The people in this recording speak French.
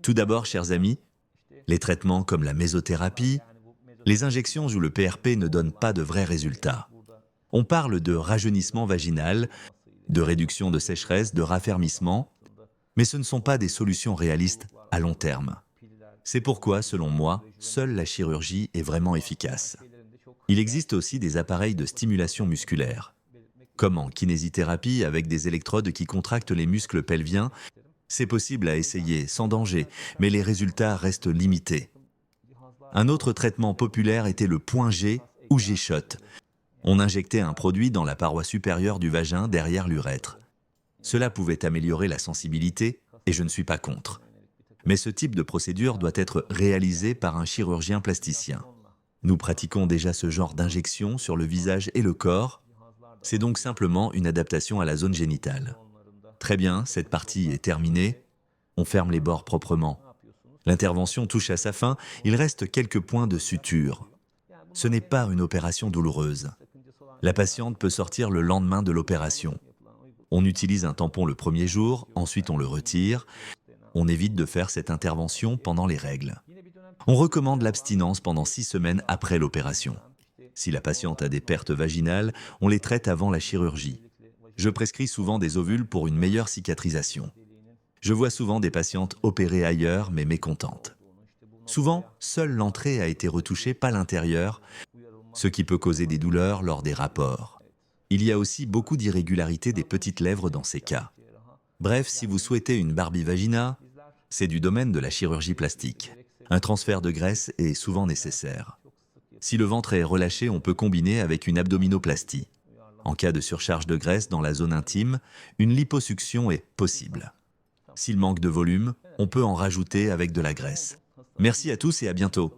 Tout d'abord, chers amis, les traitements comme la mésothérapie, les injections ou le PRP ne donnent pas de vrais résultats. On parle de rajeunissement vaginal, de réduction de sécheresse, de raffermissement, mais ce ne sont pas des solutions réalistes à long terme. C'est pourquoi, selon moi, seule la chirurgie est vraiment efficace. Il existe aussi des appareils de stimulation musculaire, comme en kinésithérapie avec des électrodes qui contractent les muscles pelviens. C'est possible à essayer sans danger, mais les résultats restent limités. Un autre traitement populaire était le point G ou G-shot. On injectait un produit dans la paroi supérieure du vagin derrière l'urètre. Cela pouvait améliorer la sensibilité et je ne suis pas contre. Mais ce type de procédure doit être réalisé par un chirurgien plasticien. Nous pratiquons déjà ce genre d'injection sur le visage et le corps. C'est donc simplement une adaptation à la zone génitale. Très bien, cette partie est terminée. On ferme les bords proprement. L'intervention touche à sa fin, il reste quelques points de suture. Ce n'est pas une opération douloureuse. La patiente peut sortir le lendemain de l'opération. On utilise un tampon le premier jour, ensuite on le retire. On évite de faire cette intervention pendant les règles. On recommande l'abstinence pendant 6 semaines après l'opération. Si la patiente a des pertes vaginales, on les traite avant la chirurgie. Je prescris souvent des ovules pour une meilleure cicatrisation. Je vois souvent des patientes opérées ailleurs mais mécontentes. Souvent, seule l'entrée a été retouchée, pas l'intérieur, ce qui peut causer des douleurs lors des rapports. Il y a aussi beaucoup d'irrégularités des petites lèvres dans ces cas. Bref, si vous souhaitez une Barbie vagina, c'est du domaine de la chirurgie plastique. Un transfert de graisse est souvent nécessaire. Si le ventre est relâché, on peut combiner avec une abdominoplastie. En cas de surcharge de graisse dans la zone intime, une liposuction est possible. S'il manque de volume, on peut en rajouter avec de la graisse. Merci à tous et à bientôt.